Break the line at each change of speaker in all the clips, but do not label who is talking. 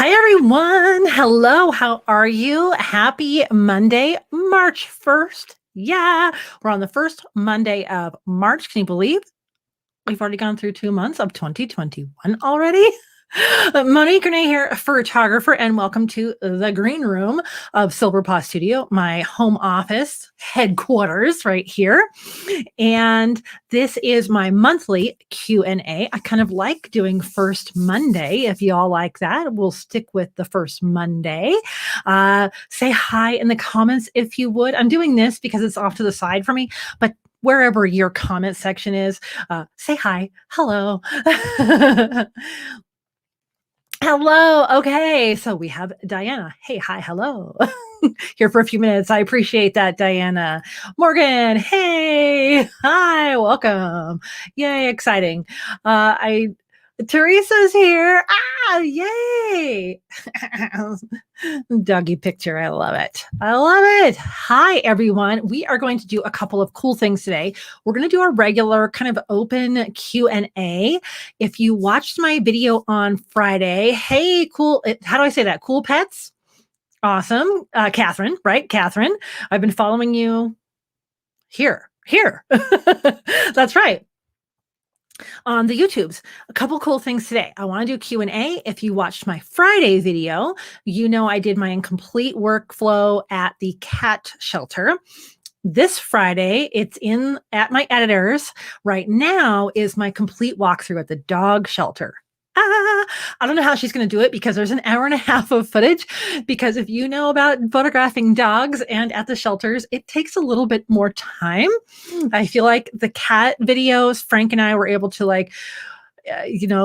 Hi, everyone. Hello. How are you? Happy Monday, March 1st. Yeah, we're on the first Monday of March. Can you believe we've already gone through 2 months of 2021 already? Monique Renee here, photographer, and welcome to the green room of Silver Paw Studio, my home office headquarters right here. And this is my monthly Q&A. I kind of like doing first Monday. If you all like that, we'll stick with the first Monday. Say hi in the comments if you would. I'm doing this because it's off to the side for me, but wherever your comment section is, say hi, hello. Hello. Okay. So we have Diana. Hey, hi, hello. Here for a few minutes. I appreciate that, Diana. Morgan. Hey, hi, welcome. Yay, exciting. I Teresa's here. Yay. Doggy picture. I love it. I love it. Hi, everyone. We are going to do a couple of cool things today. We're going to do our regular kind of open Q&A. If you watched my video on Friday, hey, cool. How do I say that? Cool pets? Awesome. Catherine, right? Catherine, I've been following you here. That's right. On the YouTubes. A couple cool things today. I want to do Q&A. If you watched my Friday video, you know I did my incomplete workflow at the cat shelter. This Friday, it's in at my editor's. Right now is my complete walkthrough at the dog shelter. I don't know how she's going to do it because there's an hour and a half of footage. Because if you know about photographing dogs and at the shelters, it takes a little bit more time. I feel like the cat videos, Frank and I were able to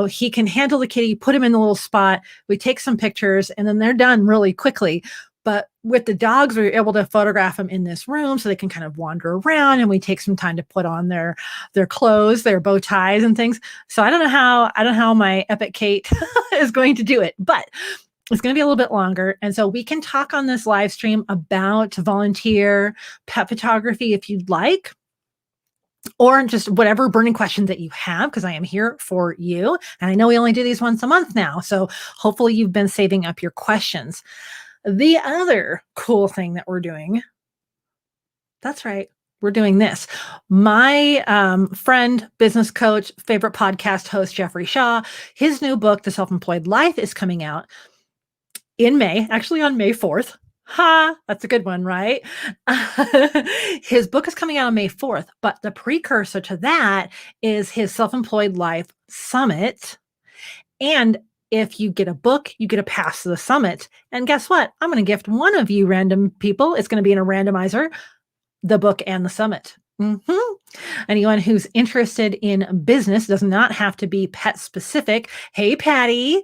he can handle the kitty, put him in the little spot. We take some pictures and then they're done really quickly. But with the dogs, we were able to photograph them in this room so they can kind of wander around, and we take some time to put on their clothes, their bow ties and things. So I don't know how my Epic Kate is going to do it, but it's going to be a little bit longer. And so we can talk on this live stream about volunteer pet photography if you'd like, or just whatever burning questions that you have, because I am here for you. And I know we only do these once a month now, so hopefully you've been saving up your questions. The other cool thing that we're doing, that's right, we're doing this. My friend, business coach, favorite podcast host, Jeffrey Shaw, his new book, The Self-Employed Life, is coming out in May, actually on May 4th. That's a good one, right? His book is coming out on May 4th, but the precursor to that is his Self-Employed Life Summit. And if you get a book, you get a pass to the summit. And guess what? I'm going to gift one of you random people. It's going to be in a randomizer, the book and the summit. Anyone who's interested in business, does not have to be pet specific. Hey, Patty.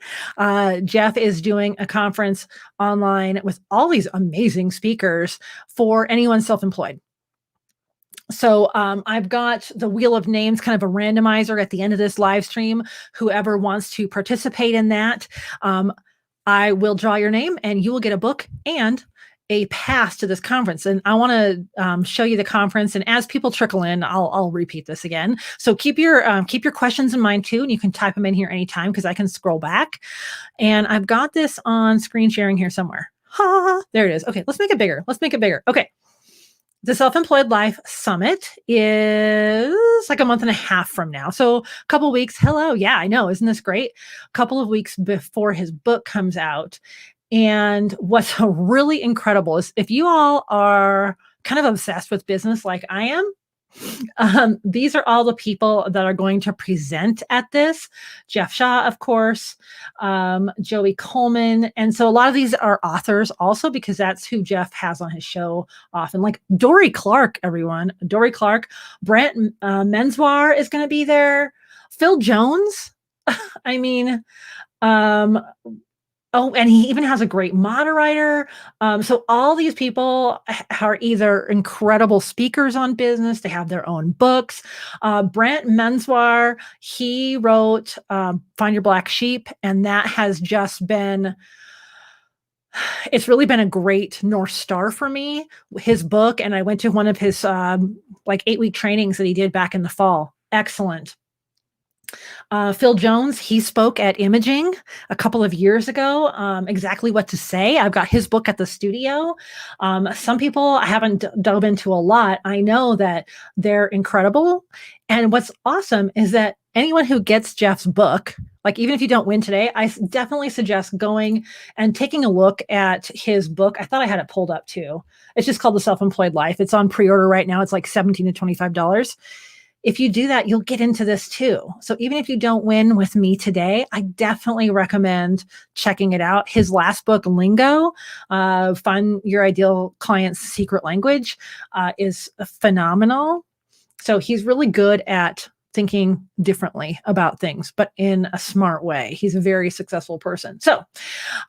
Jeff is doing a conference online with all these amazing speakers for anyone self-employed. So I've got the wheel of names, kind of a randomizer at the end of this live stream. Whoever wants to participate in that, I will draw your name and you will get a book and a pass to this conference. And I want to show you the conference. And as people trickle in, I'll repeat this again. So keep your questions in mind too, and you can type them in here anytime because I can scroll back. And I've got this on screen sharing here somewhere. There it is. Okay, let's make it bigger. Okay. The Self-Employed Life Summit is like a month and a half from now. So a couple weeks. Hello. Yeah, I know. Isn't this great? A couple of weeks before his book comes out. And what's really incredible is if you all are kind of obsessed with business like I am, these are all the people that are going to present at this. Jeff Shaw, of course, Joey Coleman. And so a lot of these are authors also, because that's who Jeff has on his show often. Like Dory Clark, everyone. Dory Clark. Brent Menswar is going to be there. Phil Jones. I mean, oh, and he even has a great moderator. So all these people are either incredible speakers on business. They have their own books. Brent Menswar, he wrote Find Your Black Sheep. And that has just been, it's really been a great North Star for me, his book. And I went to one of his 8-week trainings that he did back in the fall. Excellent. Phil Jones, he spoke at Imaging a couple of years ago, exactly what to say. I've got his book at the studio. Some people I haven't dove into a lot. I know that they're incredible. And what's awesome is that anyone who gets Jeff's book, like even if you don't win today, I definitely suggest going and taking a look at his book. I thought I had it pulled up too. It's just called The Self-Employed Life. It's on pre-order right now. It's like $17 to $25. If you do that, you'll get into this too. So even if you don't win with me today, I definitely recommend checking it out. His last book, Lingo, Find Your Ideal Client's Secret Language, is phenomenal. So he's really good at thinking differently about things, but in a smart way. He's a very successful person. So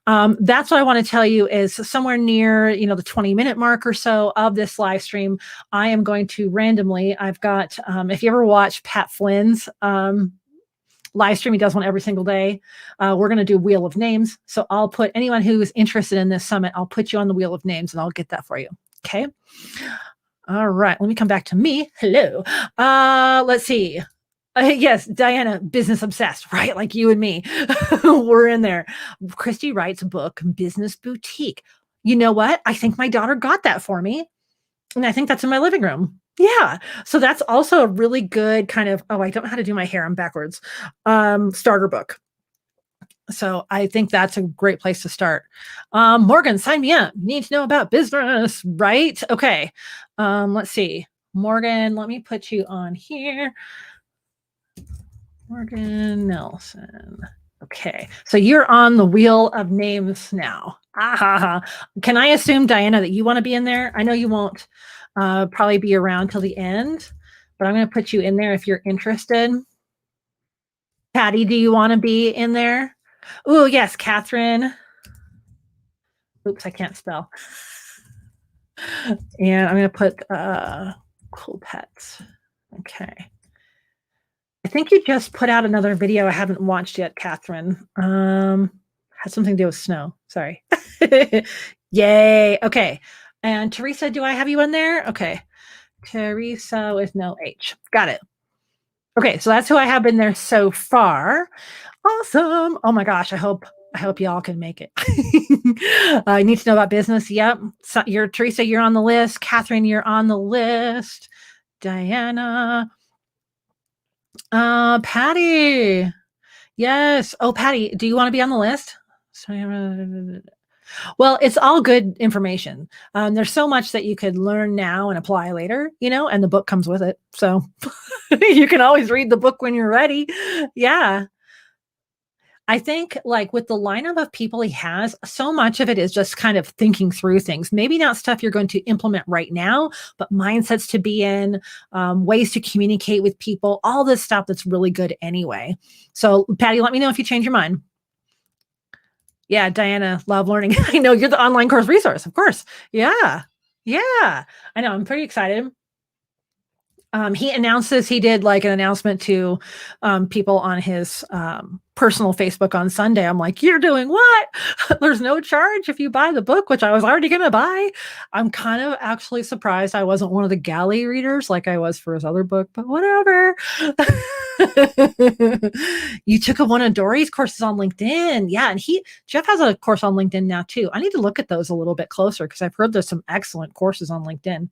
that's what I want to tell you is somewhere near, the 20-minute mark or so of this live stream, I am going to randomly, I've got, if you ever watch Pat Flynn's live stream, he does one every single day. We're going to do Wheel of Names. So I'll put anyone who is interested in this summit, I'll put you on the Wheel of Names and I'll get that for you. Okay. All right. Let me come back to me. Hello. Let's see. Yes, Diana, business obsessed, right? Like you and me. We're in there. Christy Wright's book, Business Boutique. You know what? I think my daughter got that for me. And I think that's in my living room. Yeah. So that's also a really good kind of, I don't know how to do my hair. I'm backwards. Starter book. So I think that's a great place to start. Morgan, sign me up. Need to know about business, right? Okay. Let's see. Morgan, let me put you on here. Morgan Nelson. Okay. So you're on the Wheel of Names now. Can I assume, Diana, that you want to be in there? I know you won't probably be around till the end, but I'm going to put you in there if you're interested. Patty, do you want to be in there? Oh, yes, Catherine. Oops, I can't spell. And I'm going to put cool pets. Okay. I think you just put out another video I haven't watched yet, Catherine. Has something to do with snow. Sorry. Yay. Okay. And Teresa, do I have you in there? Okay. Teresa with no H. Got it. Okay. So that's who I have in there so far. Awesome. Oh my gosh. I hope y'all can make it. I need to know about business. Yep. So Teresa, you're on the list. Catherine, you're on the list. Diana. Patty. Yes. Oh, Patty, do you want to be on the list? Well, it's all good information. There's so much that you could learn now and apply later, and the book comes with it. So you can always read the book when you're ready. Yeah. I think like with the lineup of people he has, so much of it is just kind of thinking through things. Maybe not stuff you're going to implement right now, but mindsets to be in, ways to communicate with people, all this stuff that's really good anyway. So Patty, let me know if you change your mind. Yeah, Diana, love learning. I know you're the online course resource, of course. Yeah. Yeah. I know. I'm pretty excited. He announces he did like an announcement to people on his personal Facebook on Sunday. I'm like, you're doing what? There's no charge if you buy the book, which I was already going to buy. I'm kind of actually surprised I wasn't one of the galley readers like I was for his other book, but whatever. You took one of Dory's courses on LinkedIn. Yeah. And Jeff has a course on LinkedIn now too. I need to look at those a little bit closer because I've heard there's some excellent courses on LinkedIn.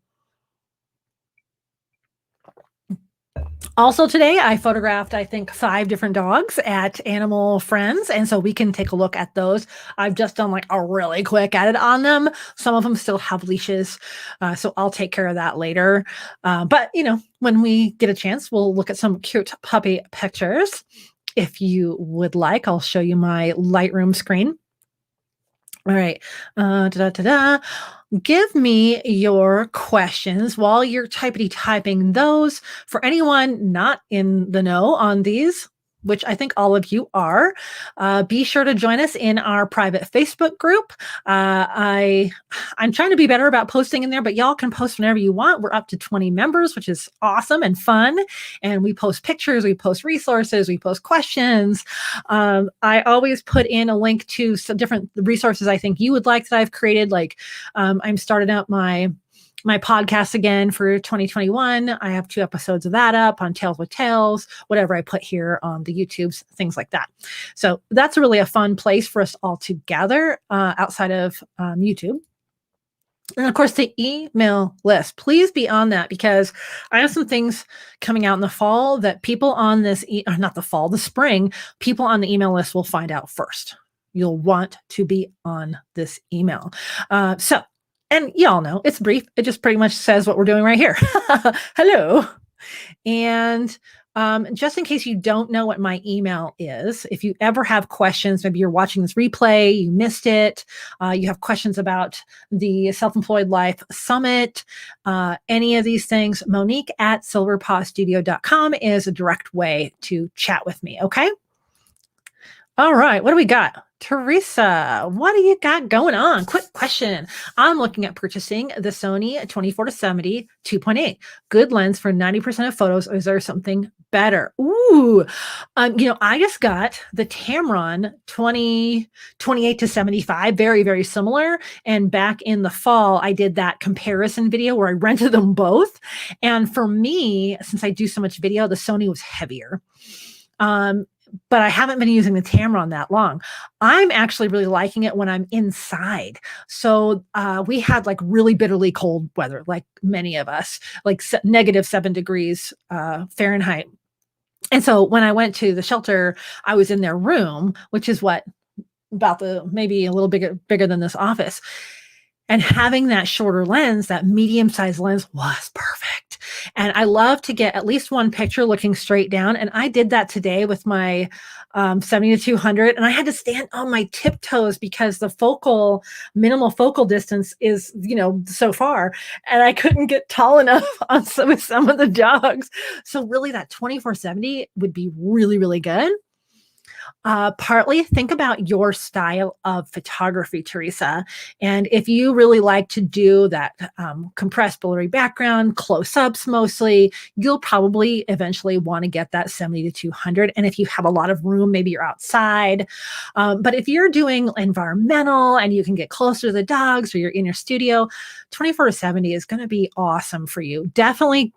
Also today, I photographed, I think, 5 different dogs at Animal Friends. And so we can take a look at those. I've just done like a really quick edit on them. Some of them still have leashes. So I'll take care of that later. But, when we get a chance, we'll look at some cute puppy pictures. If you would like, I'll show you my Lightroom screen. All right. Give me your questions while you're typing those. For anyone not in the know on these, which I think all of you are, be sure to join us in our private Facebook group. I'm trying to be better about posting in there, but y'all can post whenever you want. We're up to 20 members, which is awesome and fun. And we post pictures, we post resources, we post questions. I always put in a link to some different resources I think you would like that I've created. Like I'm starting out my my podcast again for 2021. I have 2 episodes of that up on Tales with Tales, whatever I put here on the YouTubes, things like that. So that's really a fun place for us all to gather outside of YouTube. And of course, the email list. Please be on that because I have some things coming out in the fall that people on this, not the fall, the spring, people on the email list will find out first. You'll want to be on this email. And y'all know it's brief. It just pretty much says what we're doing right here. Hello. And just in case you don't know what my email is, if you ever have questions, maybe you're watching this replay, you missed it, you have questions about the Self-Employed Life Summit, any of these things, Monique at silverpawstudio.com is a direct way to chat with me. Okay. All right. What do we got? Teresa, what do you got going on? Quick question. I'm looking at purchasing the Sony 24-70 2.8. Good lens for 90% of photos. Or is there something better? Ooh, I just got the Tamron 28-75, very, very similar. And back in the fall, I did that comparison video where I rented them both. And for me, since I do so much video, the Sony was heavier. But I haven't been using the Tamron that long. I'm actually really liking it when I'm inside. So we had like really bitterly cold weather, like many of us, like -7 degrees Fahrenheit. And so when I went to the shelter, I was in their room, which is maybe a little bigger than this office. And having that shorter lens, that medium-sized lens was perfect. And I love to get at least one picture looking straight down. And I did that today with my 70-200. And I had to stand on my tiptoes because the minimal focal distance is, so far. And I couldn't get tall enough with some of the dogs. So really that 24-70 would be really, really good. Partly think about your style of photography, Teresa. And if you really like to do that compressed blurry background, close-ups mostly, you'll probably eventually want to get that 70-200. And if you have a lot of room, maybe you're outside. But if you're doing environmental and you can get closer to the dogs or you're in your studio, 24-70 is going to be awesome for you. Definitely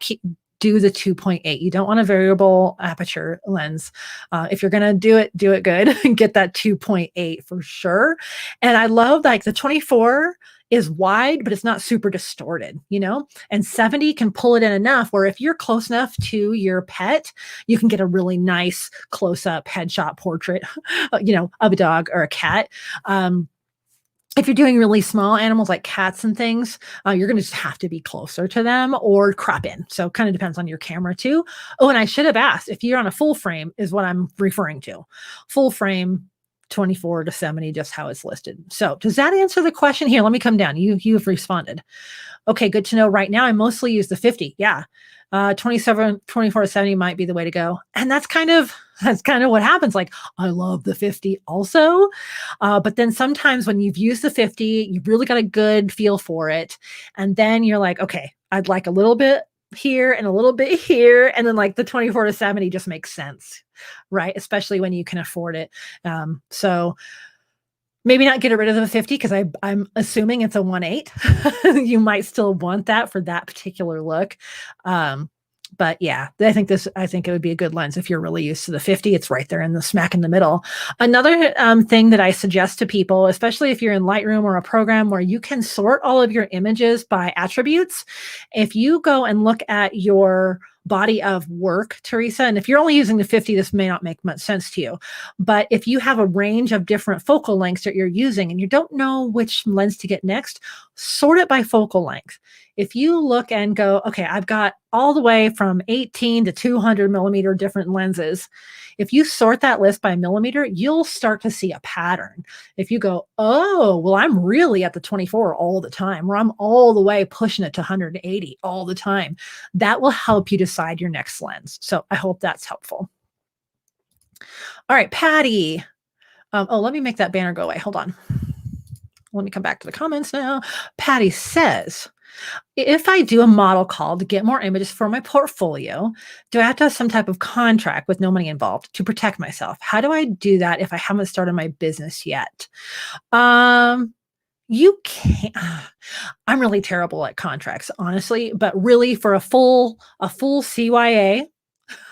do the 2.8. You don't want a variable aperture lens. If you're going to do it good and get that 2.8 for sure. And I love like the 24 is wide, but it's not super distorted, and 70 can pull it in enough where if you're close enough to your pet, you can get a really nice close-up headshot portrait, of a dog or a cat. If you're doing really small animals like cats and things, you're going to just have to be closer to them or crop in. So kind of depends on your camera too. Oh, and I should have asked if you're on a full frame is what I'm referring to. Full frame 24-70, just how it's listed. So does that answer the question? Here, let me come down. You've responded. Okay, good to know. Right now, I mostly use the 50. Yeah. 24-70 might be the way to go. And that's kind of what happens. Like, I love the 50 also. But then sometimes when you've used the 50, you've really got a good feel for it. And then you're like, okay, I'd like a little bit here and a little bit here. And then like the 24-70 just makes sense, right? Especially when you can afford it. So maybe not get rid of the 50 because I'm assuming it's a 1.8. You might still want that for that particular look. But yeah, I think it would be a good lens if you're really used to the 50. It's right there in the smack in the middle. Another thing that I suggest to people, especially if you're in Lightroom or a program where you can sort all of your images by attributes, if you go and look at your body of work, Teresa, and if you're only using the 50, this may not make much sense to you. But if you have a range of different focal lengths that you're using and you don't know which lens to get next, sort it by focal length. If you look and go, okay, I've got all the way from 18 to 200 millimeter different lenses. If you sort that list by millimeter, you'll start to see a pattern. If you go, oh, well, I'm really at the 24 all the time, or I'm all the way pushing it to 180 all the time, that will help you decide your next lens. So I hope that's helpful. All right, Patty. Let me make that banner go away. Hold on. Let me come back to the comments now. Patty says, if I do a model call to get more images for my portfolio, do I have to have some type of contract with no money involved to protect myself? How do I do that if I haven't started my business yet? You can't. I'm really terrible at contracts, honestly, but really for a full CYA,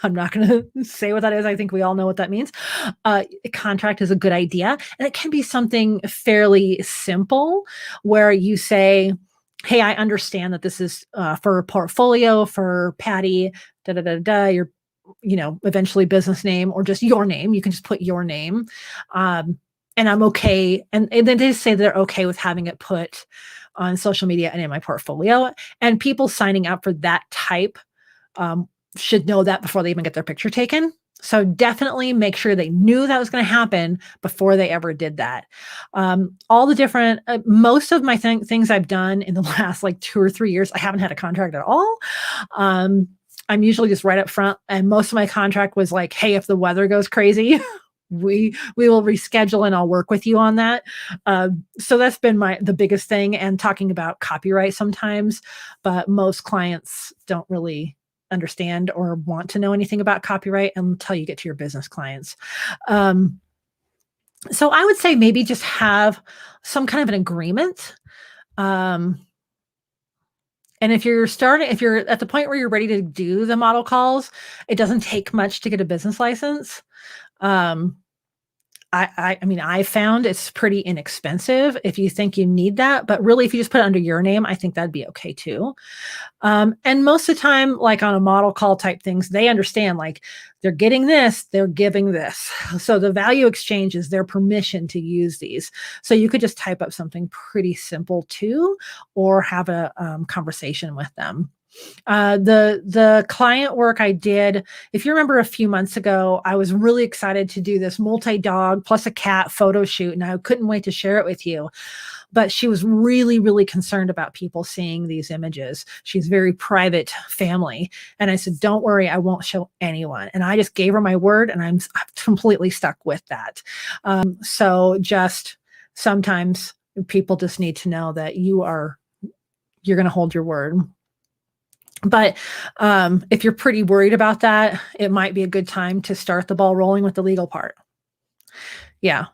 I'm not gonna say what that is. I think we all know what that means. A contract is a good idea, and it can be something fairly simple where you say, "Hey, I understand that this is, for a portfolio for Patty, da, da, da, da," your, eventually business name or just your name. You can just put your name. And I'm okay. And then they say they're okay with having it put on social media and in my portfolio. And people signing up for that type um, should know that before they even get their picture taken. So definitely make sure they knew that was going to happen before they ever did that. All the different, most of my things I've done in the last like 2 or 3 years, I haven't had a contract at all. Um, I'm usually just right up front, and most of my contract was like, "Hey, if the weather goes crazy, we will reschedule, and I'll work with you on that." So that's been the biggest thing, and talking about copyright sometimes, but most clients don't really understand or want to know anything about copyright until you get to your business clients. Um, so I would say maybe just have some kind of an agreement. Um, and if you're at the point where you're ready to do the model calls, it doesn't take much to get a business license. Um, I mean, I found it's pretty inexpensive if you think you need that, but really, if you just put it under your name, I think that'd be okay too. And most of the time, like on a model call type things, they understand like they're getting this, they're giving this. So the value exchange is their permission to use these. So you could just type up something pretty simple too, or have a conversation with them. The client work I did, if you remember a few months ago, I was really excited to do this multi-dog plus a cat photo shoot, and I couldn't wait to share it with you. But she was really, really concerned about people seeing these images. She's very private family. And I said, "Don't worry, I won't show anyone." And I just gave her my word, and I'm completely stuck with that. So just sometimes people just need to know that you're going to hold your word. But if you're pretty worried about that, it might be a good time to start the ball rolling with the legal part. Yeah.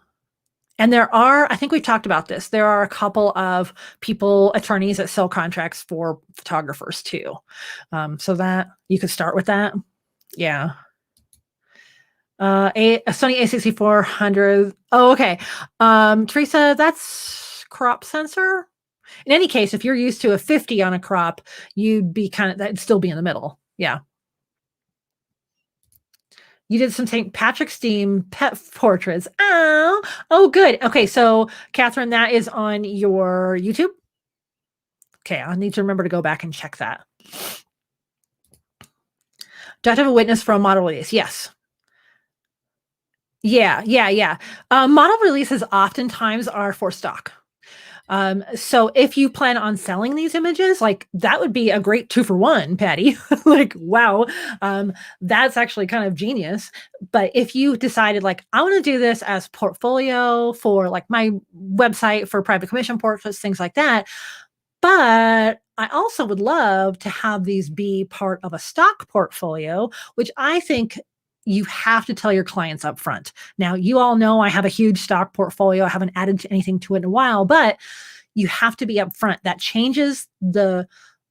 And I think we've talked about this. There are a couple of attorneys that sell contracts for photographers too. So that you could start with that. Yeah. A Sony A6400. Oh, okay. Teresa, that's crop sensor. In any case, if you're used to a 50 on a crop, that'd still be in the middle. Yeah. You did some St. Patrick's theme pet portraits. Oh, good. Okay, so Catherine, that is on your YouTube. Okay, I'll need to remember to go back and check that. Do I have to have a witness for a model release? Yes. Yeah. Model releases oftentimes are for stock. So if you plan on selling these images, like that would be a great 2-for-1, Patty. Like, wow, that's actually kind of genius. But if you decided like, I want to do this as portfolio for like my website for private commission portraits, things like that, but I also would love to have these be part of a stock portfolio, which I think you have to tell your clients up front. Now, you all know I have a huge stock portfolio. I haven't added anything to it in a while, but you have to be upfront. That changes the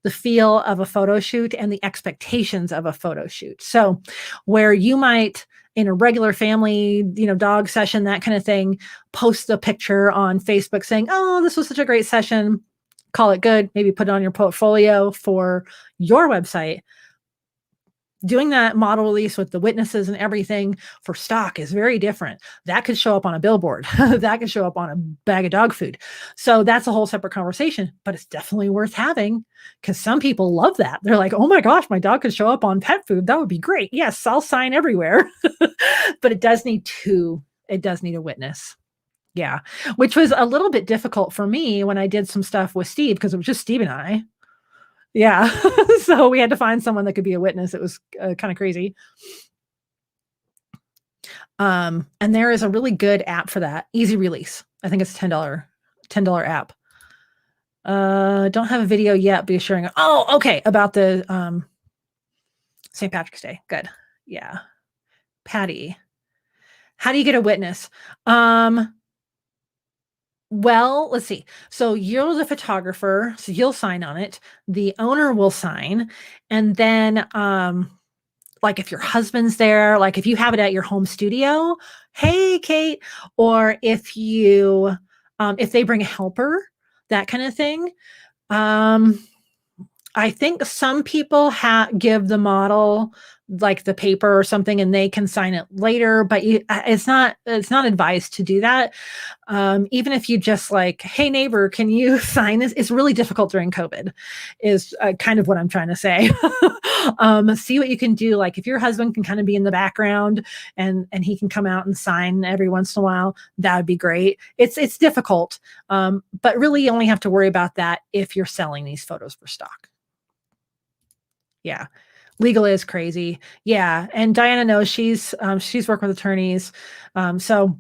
feel of a photo shoot and the expectations of a photo shoot. So where you might in a regular family, dog session, that kind of thing, post a picture on Facebook saying, "Oh, this was such a great session." Call it good, maybe put it on your portfolio for your website. Doing that model release with the witnesses and everything for stock is very different. That could show up on a billboard. That could show up on a bag of dog food. So that's a whole separate conversation, but it's definitely worth having because some people love that. They're like, "Oh my gosh, my dog could show up on pet food. That would be great. Yes, I'll sign everywhere." But it does need a witness. Yeah, which was a little bit difficult for me when I did some stuff with Steve because it was just Steve and I. Yeah. So we had to find someone that could be a witness. It was kind of crazy. And there is a really good app for that. Easy Release. I think it's $10 app. Don't have a video yet, but sharing. Oh, okay. About the St. Patrick's Day. Good. Yeah. Patty. How do you get a witness? Well, let's see. So you're the photographer, so you'll sign on it. The owner will sign, and then like if your husband's there, like if you have it at your home studio, hey Kate, or if they bring a helper, that kind of thing. Um I think some people give the model like the paper or something and they can sign it later, but it's not advised to do that. Even if you just like, hey neighbor, can you sign this? It's really difficult during COVID, is kind of what I'm trying to say. See what you can do. Like if your husband can kind of be in the background and he can come out and sign every once in a while, that would be great. It's difficult, but really you only have to worry about that if you're selling these photos for stock. Yeah. Legal is crazy. Yeah, and Diana knows she's working with attorneys. So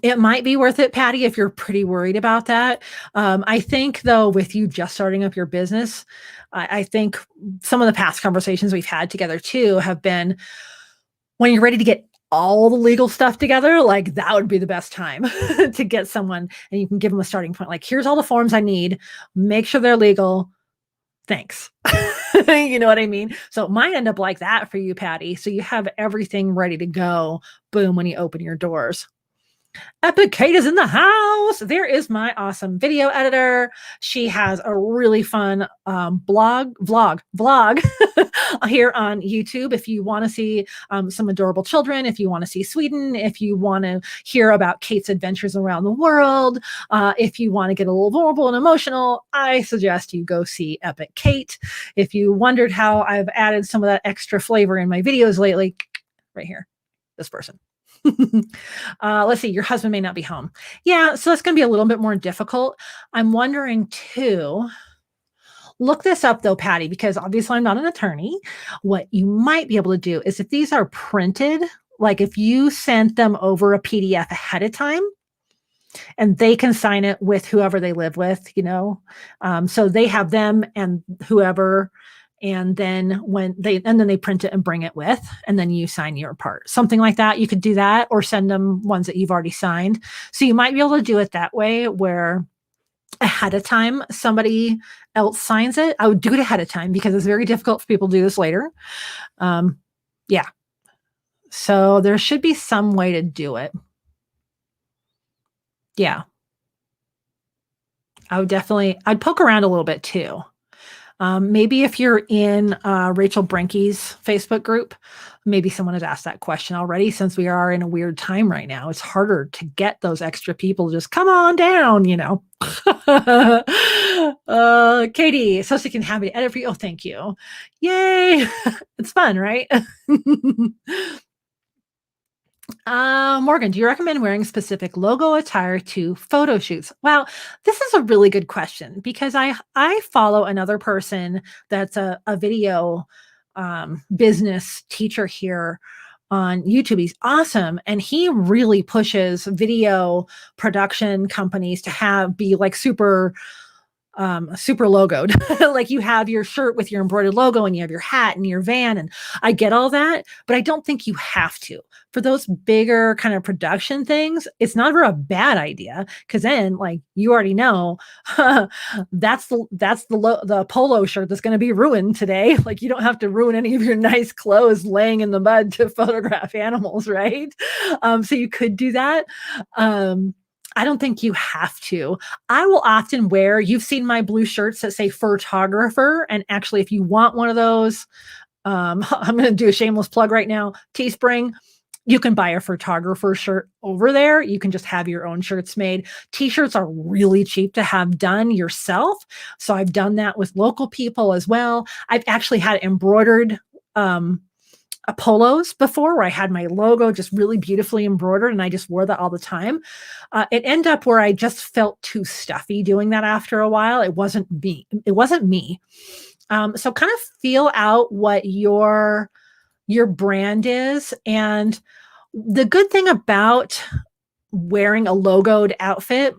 it might be worth it, Patty, if you're pretty worried about that. I think though, with you just starting up your business, I think some of the past conversations we've had together too have been when you're ready to get all the legal stuff together, like that would be the best time to get someone and you can give them a starting point. Like, here's all the forms I need, make sure they're legal. Thanks. You know what I mean? So it might end up like that for you, Patty. So you have everything ready to go. Boom, when you open your doors. Epic Kate is in the house. There is my awesome video editor. She has a really fun vlog here on YouTube. If you want to see some adorable children, if you want to see Sweden, if you want to hear about Kate's adventures around the world, if you want to get a little vulnerable and emotional, I suggest you go see Epic Kate. If you wondered how I've added some of that extra flavor in my videos lately, right here, this person. Let's see, your husband may not be home. Yeah, so that's going to be a little bit more difficult. I'm wondering too, look this up though, Patty, because obviously I'm not an attorney. What you might be able to do is if these are printed, like if you sent them over a PDF ahead of time, and they can sign it with whoever they live with, so they have them and whoever, and then they print it and bring it with, and then you sign your part, something like that. You could do that or send them ones that you've already signed. So you might be able to do it that way, where ahead of time somebody else signs it. I would do it ahead of time because it's very difficult for people to do this later. Yeah, so there should be some way to do it. Yeah, I'd poke around a little bit too. Maybe if you're in Rachel Brenke's Facebook group, maybe someone has asked that question already, since we are in a weird time right now. It's harder to get those extra people to just come on down, Katie, so she can have me edit for you. Oh, thank you. Yay. It's fun, right? Morgan, do you recommend wearing specific logo attire to photo shoots? Well, this is a really good question because I follow another person that's a video business teacher here on YouTube. He's awesome, and he really pushes video production companies to be like super logoed. Like you have your shirt with your embroidered logo and you have your hat and your van, and I get all that, but I don't think you have to. For those bigger kind of production things, it's never a bad idea, because then, like, you already know, that's the polo shirt that's going to be ruined today. Like, you don't have to ruin any of your nice clothes laying in the mud to photograph animals, right? So you could do that. I don't think you have to. I will often you've seen my blue shirts that say photographer. And actually, if you want one of those, I'm going to do a shameless plug right now. Teespring, you can buy a photographer shirt over there. You can just have your own shirts made. T-shirts are really cheap to have done yourself. So I've done that with local people as well. I've actually had embroidered polos before, where I had my logo just really beautifully embroidered, and I just wore that all the time. It ended up where I just felt too stuffy doing that after a while. It wasn't me. So kind of feel out what your brand is. And the good thing about wearing a logoed outfit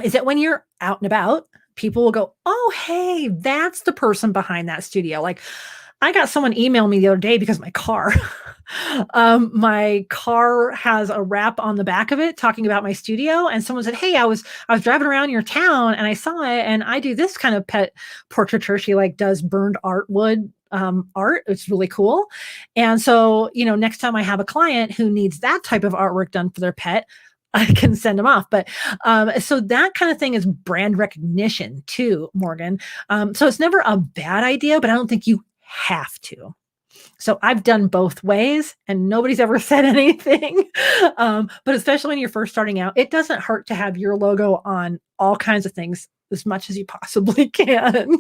is that when you're out and about, people will go, oh, hey, that's the person behind that studio. Like, I got someone email me the other day because my car has a wrap on the back of it talking about my studio. And someone said, "Hey, I was driving around your town and I saw it, and I do this kind of pet portraiture." She like does burned art wood art. It's really cool. And so, next time I have a client who needs that type of artwork done for their pet, I can send them off. But so that kind of thing is brand recognition too, Morgan. So it's never a bad idea, but I don't think you have to. So I've done both ways and nobody's ever said anything. But especially when you're first starting out, it doesn't hurt to have your logo on all kinds of things as much as you possibly can.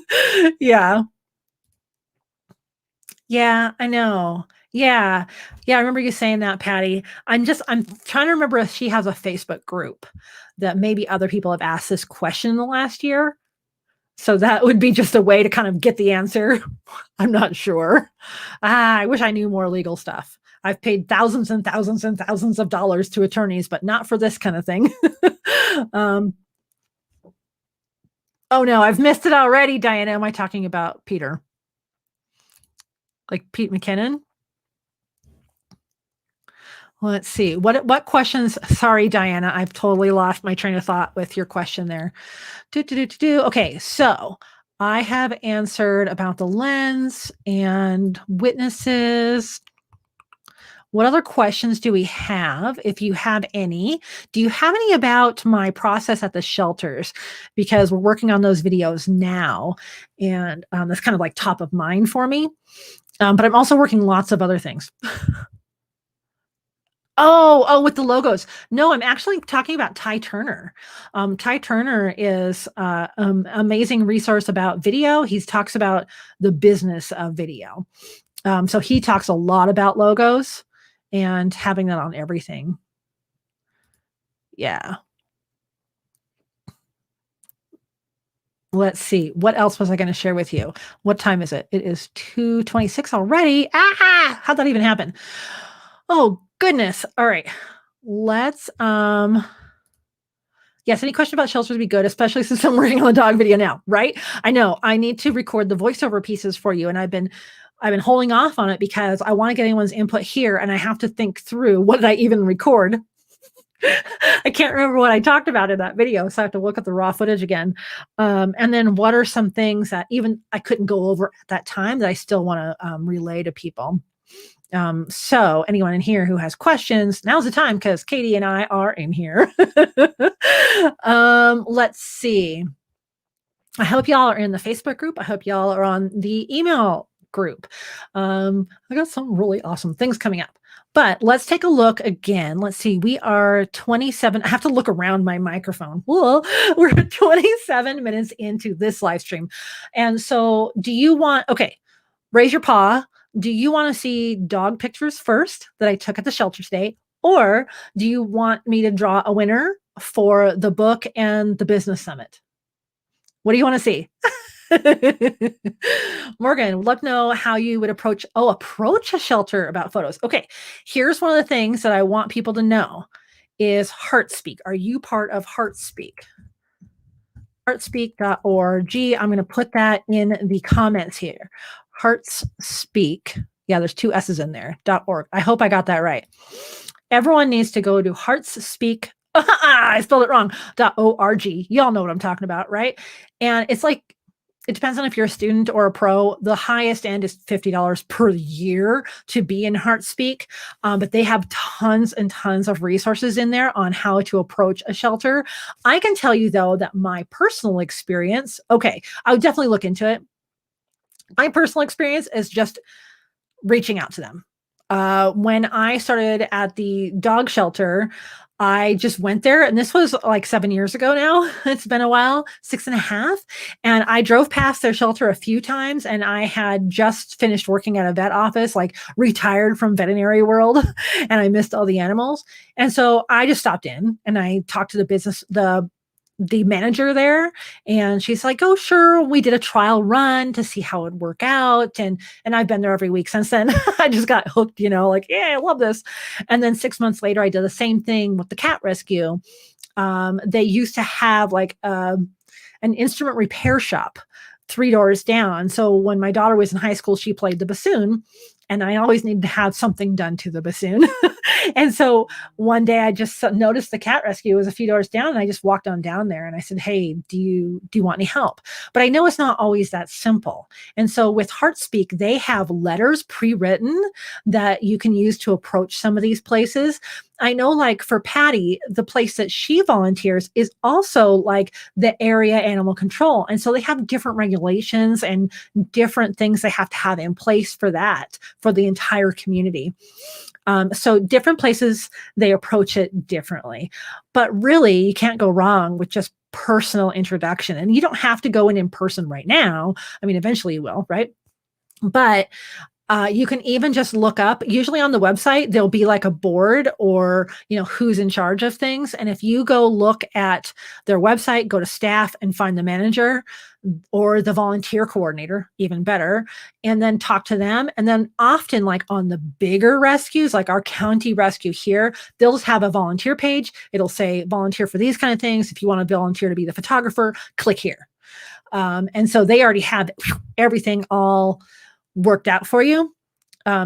Yeah. Yeah, I know. Yeah. Yeah, I remember you saying that, Patty. I'm trying to remember if she has a Facebook group that maybe other people have asked this question in the last year. So that would be just a way to kind of get the answer. I'm not sure. I wish I knew more legal stuff. I've paid thousands and thousands and thousands of dollars to attorneys, but not for this kind of thing. um, oh no, I've missed it already, Diana. Am I talking about Peter? Like Pete McKinnon? Let's see. What questions? Sorry, Diana. I've totally lost my train of thought with your question there. Okay, so I have answered about the lens and witnesses. What other questions do we have? If you have any, do you have any about my process at the shelters? Because we're working on those videos now, and that's kind of like top of mind for me. But I'm also working lots of other things. With the logos. No, I'm actually talking about Ty Turner. Ty Turner is amazing resource about video. He talks about the business of video. So he talks a lot about logos and having that on everything. Yeah. Let's see. What else was I going to share with you? What time is it? It is 2:26 already. How'd that even happen? Oh, goodness. All right. Let's yes, any question about shelters would be good, especially since I'm working on the dog video now, right? I know I need to record the voiceover pieces for you, and I've been holding off on it because I want to get anyone's input here, and I have to think through what did I even record. I can't remember what I talked about in that video, so I have to look at the raw footage again. And then what are some things that even I couldn't go over at that time that I still want to relay to people? So anyone in here who has questions, now's the time because Katie and I are in here. Let's see. I hope y'all are in the Facebook group. I hope y'all are on the email group. I got some really awesome things coming up. But let's take a look again. Let's see. We are 27. I have to look around my microphone. Whoa, we're 27 minutes into this live stream. And so okay, raise your paw. Do you want to see dog pictures first that I took at the shelter today? Or do you want me to draw a winner for the book and the business summit? What do you want to see? Morgan, let me know how you would approach a shelter about photos. Okay, here's one of the things that I want people to know is HeartSpeak. Are you part of HeartSpeak? Heartspeak.org. I'm going to put that in the comments here. HeartSpeak. Yeah, there's 2 S's in there. .org. I hope I got that right. Everyone needs to go to HeartSpeak. I spelled it wrong. .org. Y'all know what I'm talking about, right? And it's like, it depends on if you're a student or a pro. The highest end is $50 per year to be in HeartSpeak. But they have tons and tons of resources in there on how to approach a shelter. I can tell you, though, that my personal experience, okay, I would definitely look into it. My personal experience is just reaching out to them. When I started at the dog shelter, I just went there, and this was like 7 years ago now. It's been a while, 6.5. And I drove past their shelter a few times, and I had just finished working at a vet office, like retired from veterinary world, and I missed all the animals. And so I just stopped in and I talked to the manager there, and she's like, "Oh, sure." We did a trial run to see how it would work out. And I've been there every week since then. I just got hooked, like, yeah, I love this. And then 6 months later, I did the same thing with the cat rescue. They used to have like an instrument repair shop 3 doors down. So when my daughter was in high school, she played the bassoon, and I always needed to have something done to the bassoon. And so one day I just noticed the cat rescue was a few doors down, and I just walked on down there and I said, "Hey, do you want any help?" But I know it's not always that simple. And so with HeartSpeak, they have letters pre-written that you can use to approach some of these places. I know, like for Patty, the place that she volunteers is also like the area animal control. And so they have different regulations and different things they have to have in place for that, for the entire community. So different places, they approach it differently. But really, you can't go wrong with just personal introduction. And you don't have to go in person right now. I mean, eventually you will, right? But you can even just look up, usually on the website, there'll be like a board or, who's in charge of things. And if you go look at their website, go to staff and find the manager or the volunteer coordinator, even better, and then talk to them. And then often, like on the bigger rescues, like our county rescue here, they'll just have a volunteer page. It'll say volunteer for these kind of things. If you want to volunteer to be the photographer, click here. And so they already have everything all worked out for you.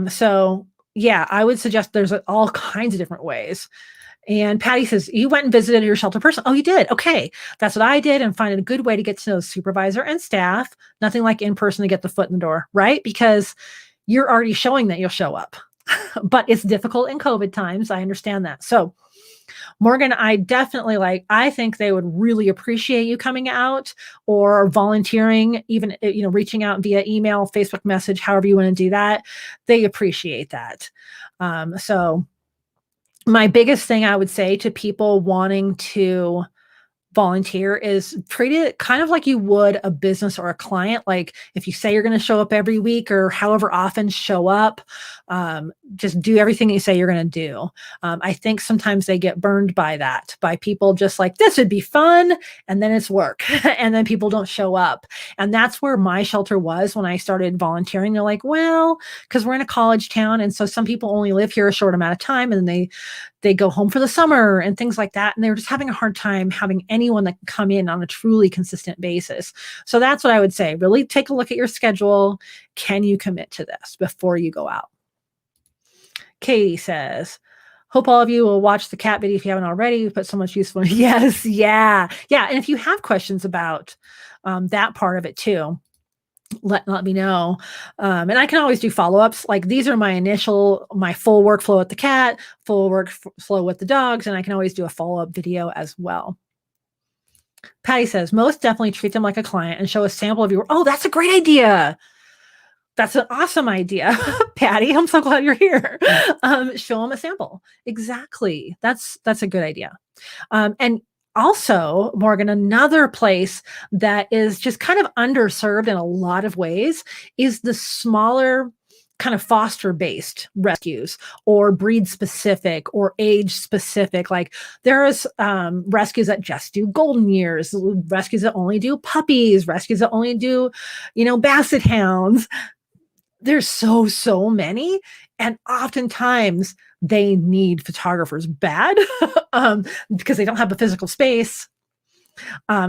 So yeah, I would suggest there's all kinds of different ways. And Patty says, you went and visited your shelter person. Oh, you did? Okay. That's what I did, and find a good way to get to know the supervisor and staff. Nothing like in person to get the foot in the door, right? Because you're already showing that you'll show up. But it's difficult in COVID times. I understand that. So Morgan, I definitely I think they would really appreciate you coming out or volunteering, even, reaching out via email, Facebook message, however you want to do that. They appreciate that. So my biggest thing I would say to people wanting to volunteer is treat it kind of like you would a business or a client. Like if you say you're going to show up every week or however often, show up. Just do everything you say you're going to do. I think sometimes they get burned by that, by people just like, this would be fun, and then it's work, and then people don't show up. And that's where my shelter was when I started volunteering. They're like, well, because we're in a college town, and so some people only live here a short amount of time, and then they go home for the summer and things like that. And they were just having a hard time having anyone that can come in on a truly consistent basis. So that's what I would say. Really take a look at your schedule. Can you commit to this before you go out? Katie says, hope all of you will watch the cat video if you haven't already. We've put so much useful. Yes. Yeah. Yeah. And if you have questions about that part of it too, let me know. And I can always do follow-ups. Like these are my full workflow with the cat, full workflow with the dogs, and I can always do a follow-up video as well. Patty says, most definitely treat them like a client and show a sample of your, oh, that's a great idea. That's an awesome idea. Patty, I'm so glad you're here. Show them a sample. Exactly. That's a good idea. And also, Morgan, another place that is just kind of underserved in a lot of ways is the smaller kind of foster-based rescues or breed-specific or age-specific. Like there's rescues that just do golden years, rescues that only do puppies, rescues that only do, basset hounds. There's so many, and oftentimes they need photographers bad because they don't have a physical space.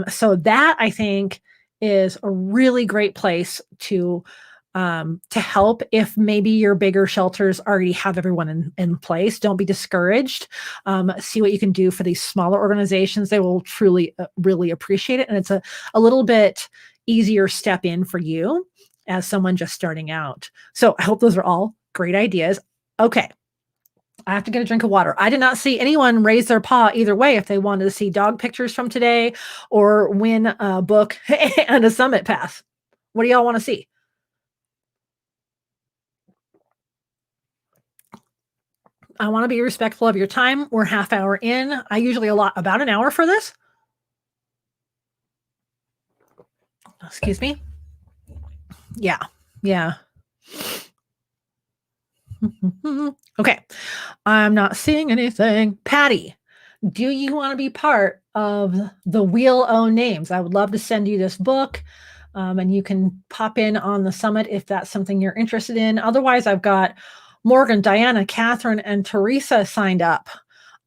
So that I think is a really great place to help if maybe your bigger shelters already have everyone in place. Don't be discouraged. See what you can do for these smaller organizations. They will truly, really appreciate it. And it's a little bit easier step in for you as someone just starting out. So I hope those are all great ideas. Okay. I have to get a drink of water. I did not see anyone raise their paw either way if they wanted to see dog pictures from today or win a book and a summit pass. What do y'all want to see? I want to be respectful of your time. We're half hour in. I usually allot about an hour for this. Excuse me. Yeah. Okay. I'm not seeing anything. Patty, do you want to be part of the Wheel O Names? I would love to send you this book, and you can pop in on the summit if that's something you're interested in. Otherwise, I've got Morgan, Diana, Catherine, and Teresa signed up.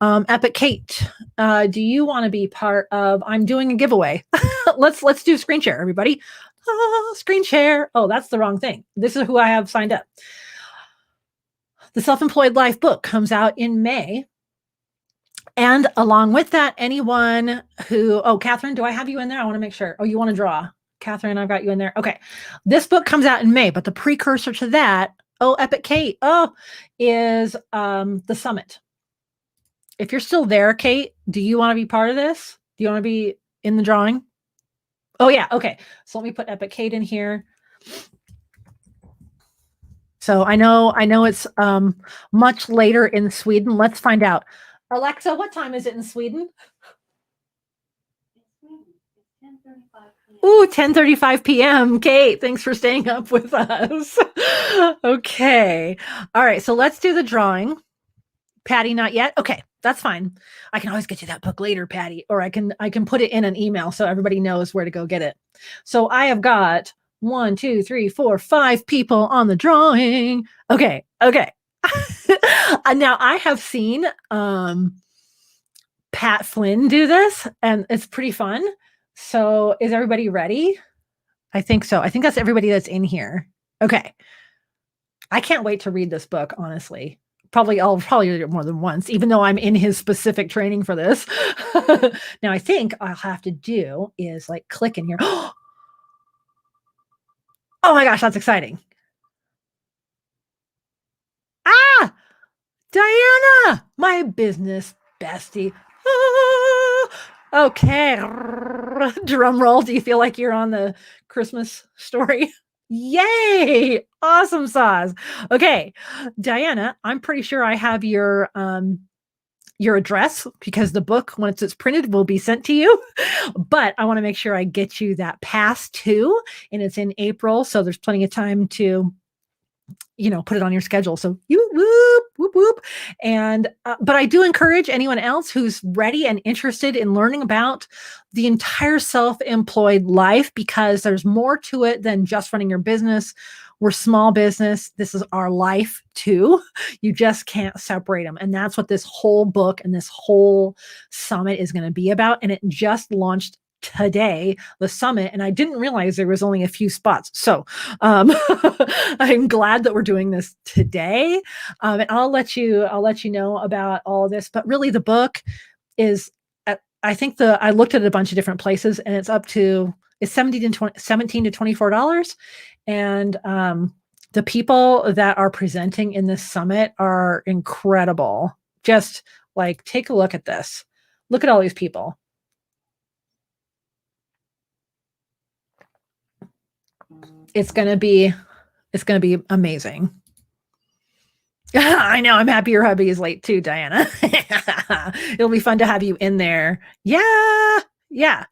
Epic Kate, do you want to be part of? I'm doing a giveaway. Let's do screen share, everybody. Screen share. Oh, that's the wrong thing. This is who I have signed up. The Self-Employed Life book comes out in May. And along with that, anyone who, oh, Catherine, do I have you in there? I want to make sure. Oh, you want to draw? Catherine, I've got you in there. Okay. This book comes out in May, but the precursor to that, oh, Epic Kate, is the summit. If you're still there, Kate, do you want to be part of this? Do you want to be in the drawing? Oh, yeah. Okay. So let me put Epic Kate in here. So I know it's much later in Sweden. Let's find out. Alexa, what time is it in Sweden? Ooh, 10:35 p.m. Kate, thanks for staying up with us. Okay. All right, so let's do the drawing. Patty, not yet? Okay, that's fine. I can always get you that book later, Patty, or I can put it in an email so everybody knows where to go get it. So I have got 1, 2, 3, 4, 5 people on the drawing. Okay. Now I have seen Pat Flynn do this, and it's pretty fun. So is everybody ready? I think so. I think that's everybody that's in here. Okay. I can't wait to read this book, honestly. I'll probably read it more than once, even though I'm in his specific training for this. Now I think I'll have to do is like click in here. Oh my gosh, that's exciting. Ah, Diana, my business bestie. Okay. Drum roll. Do you feel like you're on the Christmas story? Yay! Awesome sauce. Okay, Diana, I'm pretty sure I have your address because the book, once it's printed, will be sent to you. But I want to make sure I get you that pass too, and it's in April, so there's plenty of time to put it on your schedule. So you whoop whoop. And but I do encourage anyone else who's ready and interested in learning about the entire self-employed life, because there's more to it than just running your business. We're small business. This is our life too. You just can't separate them. And that's what this whole book and this whole summit is going to be about. And it just launched today, the summit, and I didn't realize there was only a few spots. So I'm glad that we're doing this today. And I'll let you know about all of this. But really, the book is, I think I looked at a bunch of different places, and it's $17 to $24. And the people that are presenting in this summit are incredible. Just like, take a look at this. Look at all these people. It's going to be amazing. I know. I'm happy your hubby is late too, Diana. It'll be fun to have you in there. Yeah.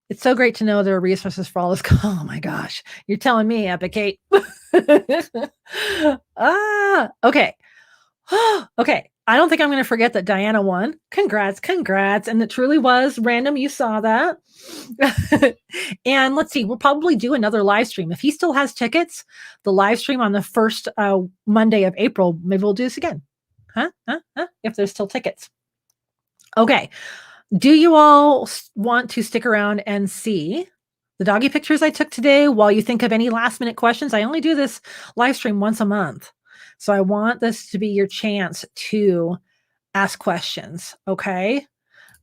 It's so great to know there are resources for all this. Oh my gosh. You're telling me, Epic Kate. Okay. Okay. I don't think I'm going to forget that Diana won. Congrats. And it truly was random. You saw that. And let's see, we'll probably do another live stream. If he still has tickets, the live stream on the first Monday of April, maybe we'll do this again. Huh? If there's still tickets. Okay. Do you all want to stick around and see the doggy pictures I took today while you think of any last minute questions? I only do this live stream once a month. So I want this to be your chance to ask questions. Okay.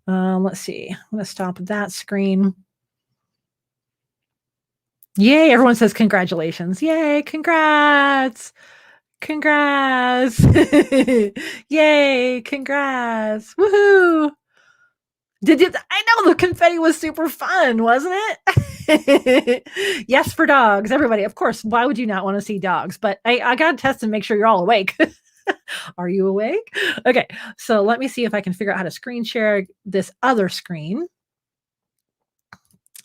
Let's see. I'm going to stop that screen. Yay. Everyone says congratulations. Yay. Congrats. Yay. Congrats. Woohoo. I know the confetti was super fun, wasn't it? Yes, for dogs, everybody. Of course, why would you not want to see dogs? But I got to test and make sure you're all awake. Are you awake? Okay, so let me see if I can figure out how to screen share this other screen.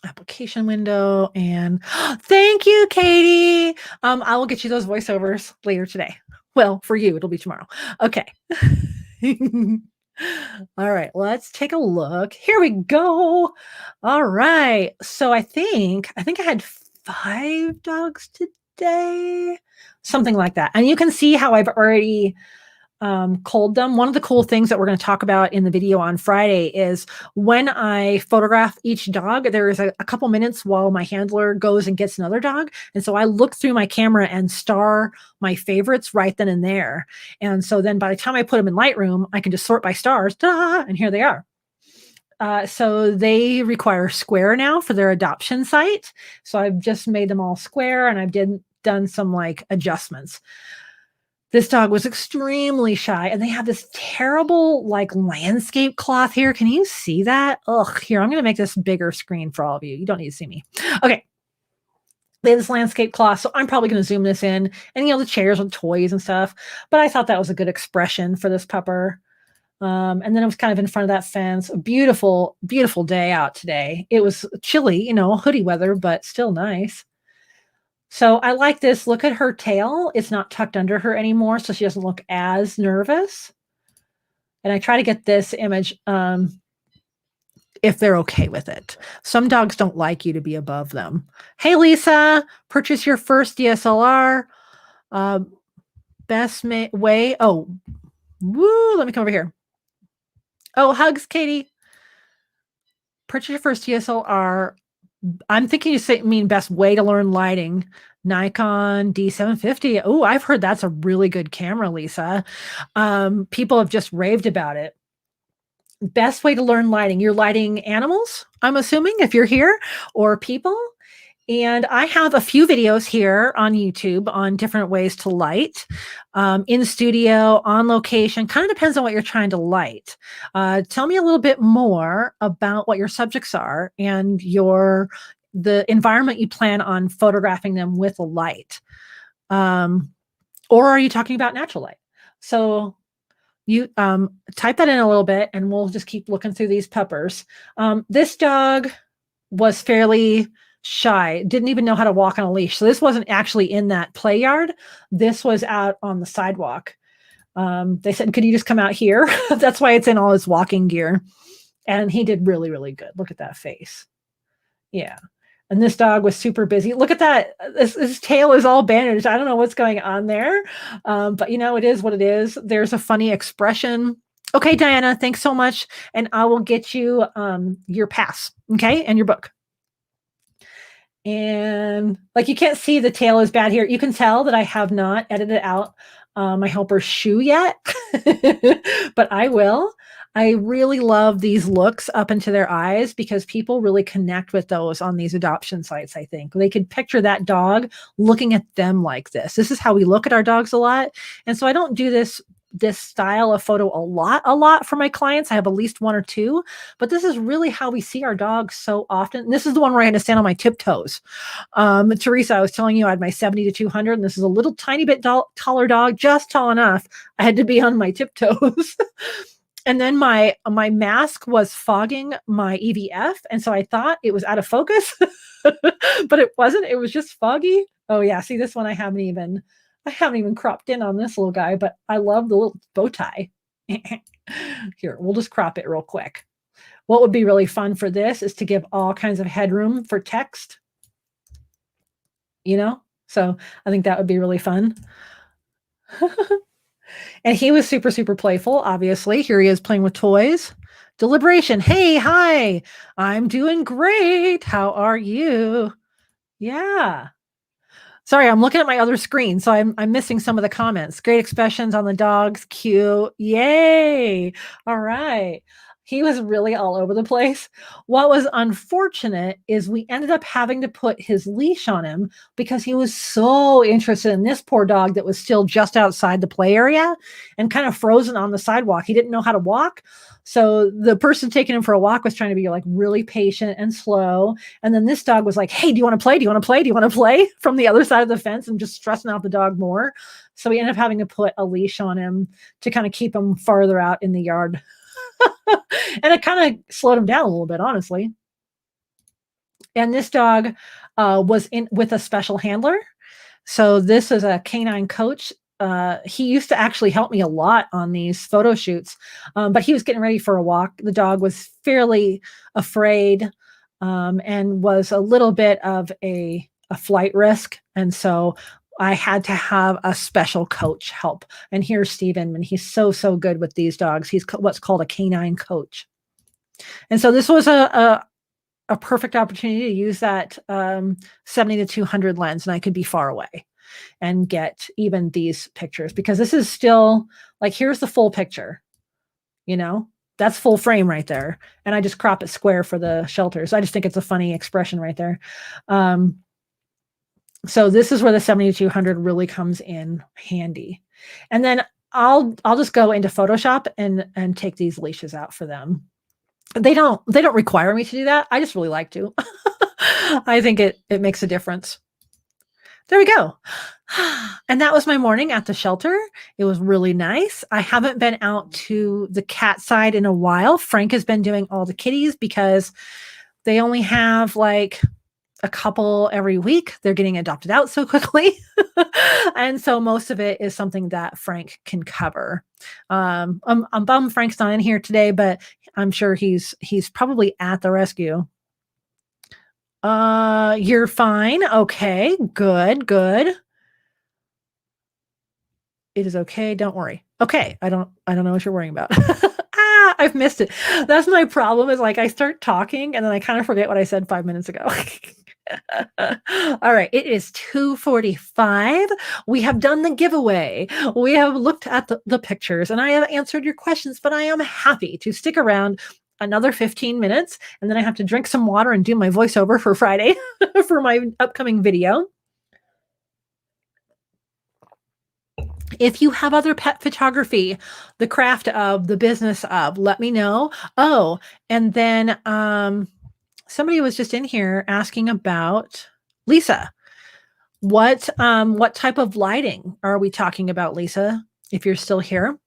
Application window, and thank you, Katie. I will get you those voiceovers later today. Well, for you, it'll be tomorrow. Okay. All right, let's take a look. Here we go. All right. So I think I had 5 dogs today, something like that. And you can see how I've already culled them. One of the cool things that we're going to talk about in the video on Friday is when I photograph each dog, there is a couple minutes while my handler goes and gets another dog. And so I look through my camera and star my favorites right then and there. And so then by the time I put them in Lightroom, I can just sort by stars, and here they are. So they require square now for their adoption site. So I've just made them all square, and I've done some like adjustments. This dog was extremely shy, and they have this terrible like landscape cloth here. Can you see that? Ugh, here, I'm going to make this bigger screen for all of you. You don't need to see me. Okay. They have this landscape cloth, so I'm probably going to zoom this in, and the chairs with toys and stuff. But I thought that was a good expression for this pupper. And then it was kind of in front of that fence. A beautiful, beautiful day out today. It was chilly, hoodie weather, but still nice. So I like this. Look at her tail. It's not tucked under her anymore, so she doesn't look as nervous. And I try to get this image if they're okay with it. Some dogs don't like you to be above them. Hey, Lisa, purchase your first DSLR. Best way. Oh, woo, let me come over here. Oh, hugs, Katie. Purchase your first DSLR. I'm thinking you mean best way to learn lighting. Nikon D750. Oh, I've heard that's a really good camera, Lisa. People have just raved about it. Best way to learn lighting. You're lighting animals, I'm assuming, if you're here, or people. And I have a few videos here on YouTube on different ways to light, in studio, on location. Kind of depends on what you're trying to light. Tell me a little bit more about what your subjects are and the environment you plan on photographing them with a light. Or are you talking about natural light? So you type that in a little bit, and we'll just keep looking through these puppers. This dog was fairly shy, didn't even know how to walk on a leash. So this wasn't actually in that play yard. This was out on the sidewalk. They said, could you just come out here? That's why it's in all his walking gear. And he did really, really good. Look at that face. Yeah. And this dog was super busy. Look at that. His tail is all bandaged. I don't know what's going on there. But it is what it is. There's a funny expression. Okay, Diana, thanks so much. And I will get you your pass. Okay. And your book. And like, you can't see the tail is bad here. You can tell that I have not edited out my helper's shoe yet, but I will. I really love these looks up into their eyes because people really connect with those on these adoption sites. I think they could picture that dog looking at them like this. This is how we look at our dogs a lot. And so I don't do this style of photo a lot for my clients. I have at least one or two, but this is really how we see our dogs so often. And this is the one where I had to stand on my tiptoes. Teresa, I was telling you I had my 70 to 200, and this is a little tiny bit taller dog, just tall enough. I had to be on my tiptoes. And then my mask was fogging my EVF. And so I thought it was out of focus, but it wasn't. It was just foggy. Oh yeah. See, this one I haven't even cropped in on this little guy, but I love the little bow tie. Here, we'll just crop it real quick. What would be really fun for this is to give all kinds of headroom for text, So I think that would be really fun. And he was super, super playful, obviously. Here he is playing with toys. Deliberation. Hey, hi. I'm doing great. How are you? Yeah. Sorry, I'm looking at my other screen, so I'm missing some of the comments. Great expressions on the dogs. Cute. Yay. All right. He was really all over the place. What was unfortunate is we ended up having to put his leash on him because he was so interested in this poor dog that was still just outside the play area and kind of frozen on the sidewalk. He didn't know how to walk. So the person taking him for a walk was trying to be like really patient and slow. And then this dog was like, hey, do you want to play? Do you want to play? Do you want to play? From the other side of the fence, and just stressing out the dog more. So we ended up having to put a leash on him to kind of keep him farther out in the yard. And it kind of slowed him down a little bit, honestly. And this dog was in with a special handler. So this is a canine coach. He used to actually help me a lot on these photo shoots, but he was getting ready for a walk. The dog was fairly afraid and was a little bit of a flight risk. And so I had to have a special coach help. And here's Steven, and he's so good with these dogs. He's what's called a canine coach. And so this was a perfect opportunity to use that 70 to 200 lens, and I could be far away and get even these pictures, because this is still like, here's the full picture, that's full frame right there. And I just crop it square for the shelters. I just think it's a funny expression right there. So this is where the 70 to 200 really comes in handy. And then I'll just go into Photoshop and take these leashes out for them. They don't require me to do that. I just really like to. I think it makes a difference. There we go. And that was my morning at the shelter. It was really nice. I haven't been out to the cat side in a while. Frank has been doing all the kitties because they only have like a couple every week. They're getting adopted out so quickly. And so most of it is something that Frank can cover. I'm bummed Frank's not in here today, but I'm sure he's probably at the rescue. You're fine. Okay, good. It is okay. Don't worry. Okay. I don't know what you're worrying about. I've missed it. That's my problem, is like I start talking and then I kind of forget what I said 5 minutes ago. All right. It is 2:45. We have done the giveaway. We have looked at the pictures and I have answered your questions, but I am happy to stick around another 15 minutes. And then I have to drink some water and do my voiceover for Friday for my upcoming video. If you have other pet photography, the craft of, the business of, let me know. Oh, and then somebody was just in here asking about Lisa. What type of lighting are we talking about, Lisa? If you're still here,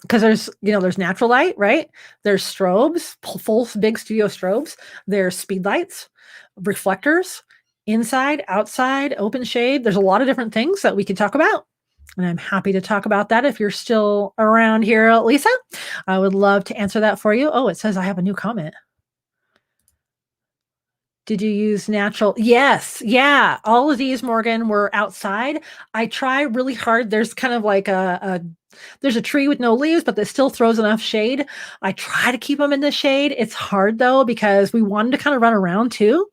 because there's natural light, right? There's strobes, full big studio strobes. There's speed lights, reflectors, inside, outside, open shade. There's a lot of different things that we could talk about. And I'm happy to talk about that if you're still around here, Lisa. I would love to answer that for you. Oh, it says I have a new comment. Did you use natural? Yes. Yeah. All of these, Morgan, were outside. I try really hard. There's kind of like there's a tree with no leaves, but that still throws enough shade. I try to keep them in the shade. It's hard though, because we want them to kind of run around too.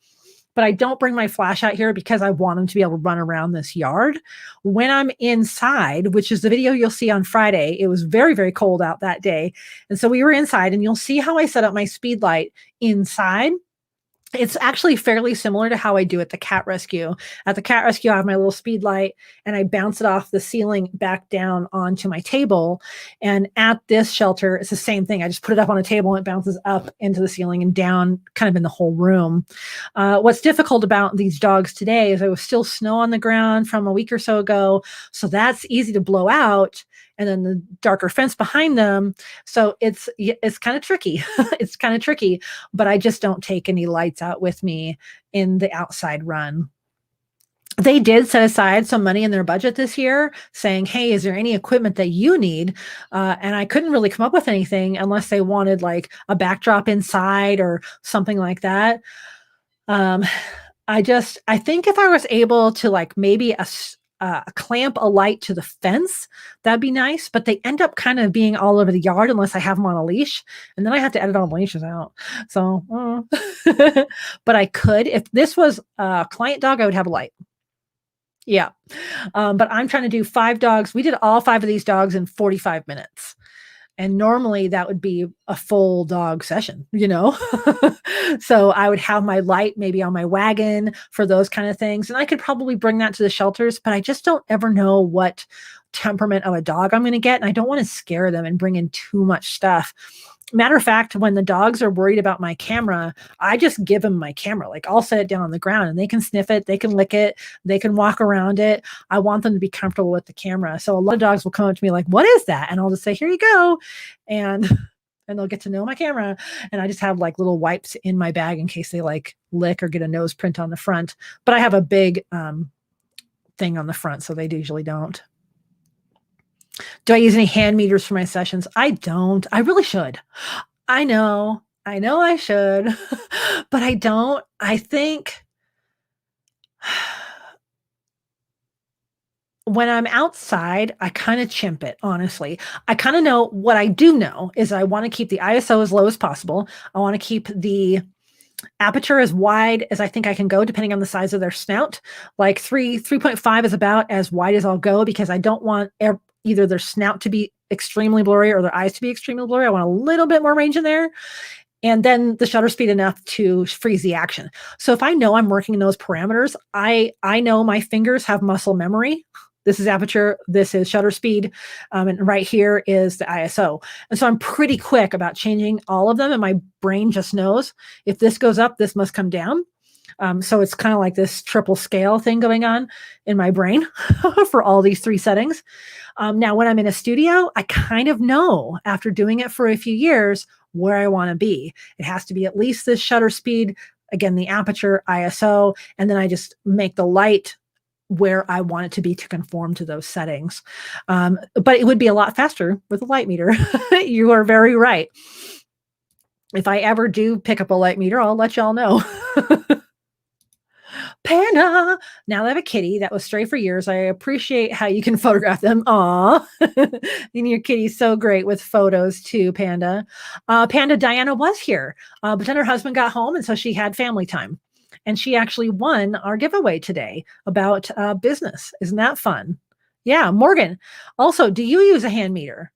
But I don't bring my flash out here because I want them to be able to run around this yard. When I'm inside, which is the video you'll see on Friday, it was very, very cold out that day. And so we were inside, and you'll see how I set up my speed light inside. It's actually fairly similar to how I do at the cat rescue. At the cat rescue, I have my little speed light and I bounce it off the ceiling back down onto my table. And at this shelter, it's the same thing. I just put it up on a table and it bounces up into the ceiling and down kind of in the whole room. What's difficult about these dogs today is there was still snow on the ground from a week or so ago. So that's easy to blow out. And then the darker fence behind them. So it's kind of tricky. It's kind of tricky, but I just don't take any lights out with me in the outside run. They did set aside some money in their budget this year saying, hey, is there any equipment that you need? And I couldn't really come up with anything unless they wanted like a backdrop inside or something like that. I think if I was able to like maybe clamp a light to the fence, that'd be nice, but they end up kind of being all over the yard unless I have them on a leash, and then I have to edit all the leashes out. So, but I could, if this was a client dog, I would have a light. Yeah. But I'm trying to do 5 dogs. We did all 5 of these dogs in 45 minutes. And normally that would be a full dog session, So I would have my light maybe on my wagon for those kind of things. And I could probably bring that to the shelters, but I just don't ever know what temperament of a dog I'm going to get. And I don't want to scare them and bring in too much stuff. Matter of fact, when the dogs are worried about my camera, I just give them my camera. Like I'll set it down on the ground and they can sniff it, they can lick it, they can walk around it. I want them to be comfortable with the camera. So a lot of dogs will come up to me like, what is that? And I'll just say, here you go. And they'll get to know my camera. And I just have like little wipes in my bag in case they like lick or get a nose print on the front. But I have a big thing on the front, so they usually don't. Do I use any hand meters for my sessions? I don't. I really should. I know I should, but I don't. I think when I'm outside, I kind of chimp it, honestly. I kind of know what I do know is I want to keep the ISO as low as possible. I want to keep the aperture as wide as I think I can go, depending on the size of their snout. Like 3.5 is about as wide as I'll go because I don't want either their snout to be extremely blurry or their eyes to be extremely blurry. I want a little bit more range in there. And then the shutter speed enough to freeze the action. So if I know I'm working in those parameters, I know my fingers have muscle memory. This is aperture, this is shutter speed, and right here is the ISO. And so I'm pretty quick about changing all of them, and my brain just knows if this goes up, this must come down. So it's kind of like this triple scale thing going on in my brain for all these three settings. Now, when I'm in a studio, I kind of know after doing it for a few years where I want to be. It has to be at least this shutter speed, again, the aperture, ISO, and then I just make the light where I want it to be to conform to those settings. But it would be a lot faster with a light meter. You are very right. If I ever do pick up a light meter, I'll let y'all know. Panda. Now that I have a kitty that was stray for years, I appreciate how you can photograph them. Aw. And your kitty's so great with photos too, Panda. Panda Diana was here, but then her husband got home, and so she had family time. And she actually won our giveaway today about business. Isn't that fun? Yeah, Morgan. Also, do you use a hand meter?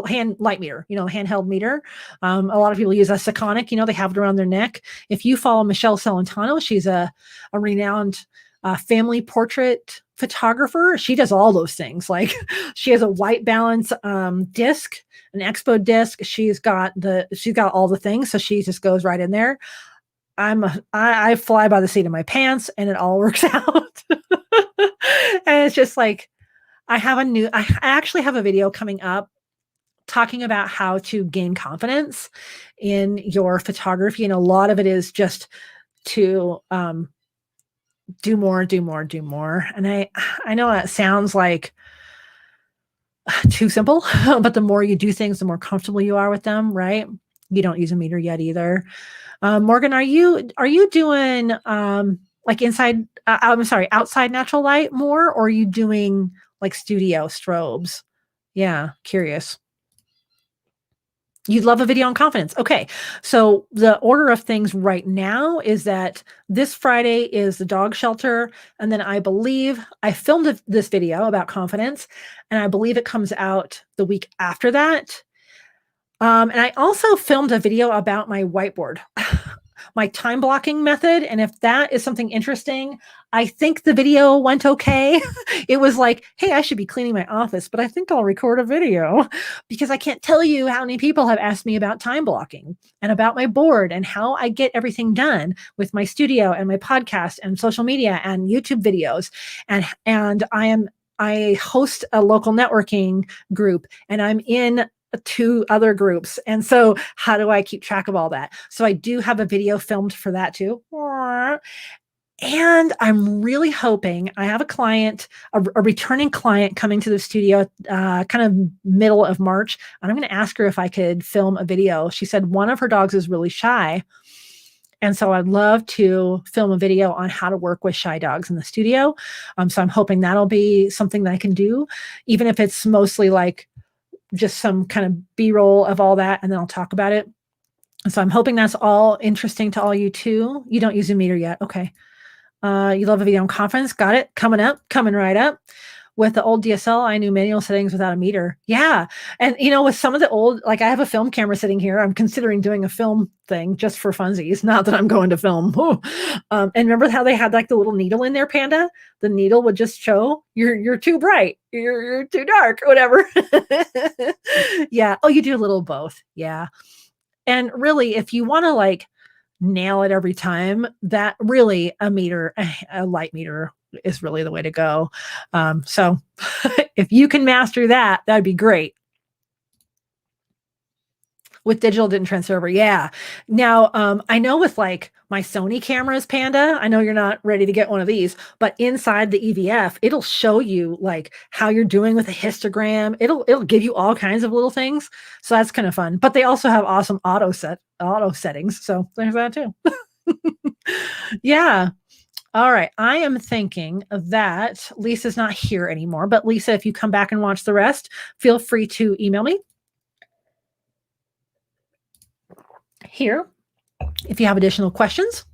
Hand light meter, handheld meter. A lot of people use a Sekonic, they have it around their neck. If you follow Michelle Celentano, she's a renowned family portrait photographer. She does all those things. Like she has a white balance disc, an expo disc. She's got all the things. So she just goes right in there. I fly by the seat of my pants and it all works out. And it's just like, I actually have a video coming up talking about how to gain confidence in your photography. And a lot of it is just to do more. And I know that sounds like too simple, but the more you do things, the more comfortable you are with them, right? You don't use a meter yet either. Morgan, are you doing like outside natural light more, or are you doing like studio strobes? Yeah, curious. You'd love a video on confidence. Okay. So the order of things right now is that this Friday is the dog shelter. And then I believe I filmed this video about confidence, and I believe it comes out the week after that. And I also filmed a video about my whiteboard, my time blocking method. And if that is something interesting, I think the video went okay. It was like, hey, I should be cleaning my office, but I think I'll record a video because I can't tell you how many people have asked me about time blocking and about my board and how I get everything done with my studio and my podcast and social media and YouTube videos. And I host a local networking group, and I'm in 2 other groups. And so how do I keep track of all that? So I do have a video filmed for that too. And I'm really hoping I have a client, a returning client coming to the studio kind of middle of March. And I'm going to ask her if I could film a video. She said one of her dogs is really shy. And so I'd love to film a video on how to work with shy dogs in the studio. So I'm hoping that'll be something that I can do, even if it's mostly like just some kind of B-roll of all that, and then I'll talk about it. So I'm hoping that's all interesting to all you too. You don't use a meter yet. Okay. You love a video on confidence. Got it. Coming right up. With the old DSL, I knew manual settings without a meter. Yeah. And with some of the old, like I have a film camera sitting here. I'm considering doing a film thing just for funsies. Not that I'm going to film. And remember how they had like the little needle in there, Panda? The needle would just show you're too bright. You're too dark or whatever. Yeah. Oh, you do a little both. Yeah. And really, if you want to like nail it every time, that really a light meter is really the way to go. So if you can master that, that'd be great. With digital didn't transfer over. Yeah. Now, I know with like my Sony cameras, Panda, I know you're not ready to get one of these, but inside the EVF, it'll show you like how you're doing with a histogram. It'll give you all kinds of little things. So that's kind of fun. But they also have awesome auto settings. So there's that too. Yeah. All right. I am thinking that Lisa's not here anymore, but Lisa, if you come back and watch the rest, feel free to email me here if you have additional questions.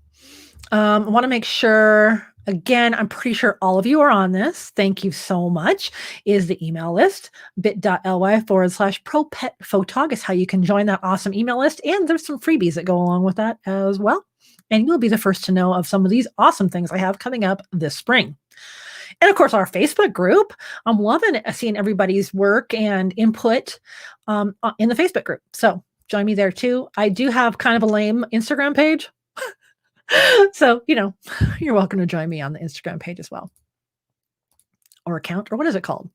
I want to make sure, again, I'm pretty sure all of you are on this. Thank you so much. Is the email list bit.ly/pro pet photog is how you can join that awesome email list. And there's some freebies that go along with that as well. And you'll be the first to know of some of these awesome things I have coming up this spring. And of course, our Facebook group. I'm loving seeing everybody's work and input in the Facebook group. So join me there too. I do have kind of a lame Instagram page. So, you're welcome to join me on the Instagram page as well. Or account, or what is it called?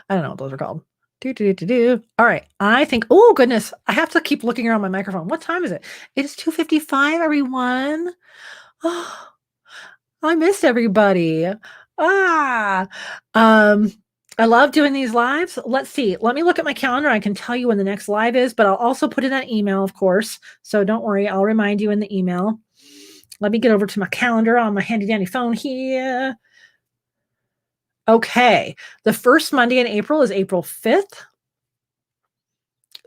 I don't know what those are called. All right. I think, oh goodness, I have to keep looking around my microphone. What time is it? It is 2:55, everyone. Oh, I missed everybody. I love doing these lives. Let's see. Let me look at my calendar. I can tell you when the next live is, but I'll also put in that email, of course. So don't worry. I'll remind you in the email. Let me get over to my calendar on my handy dandy phone here. Okay. The first Monday in April is April 5th.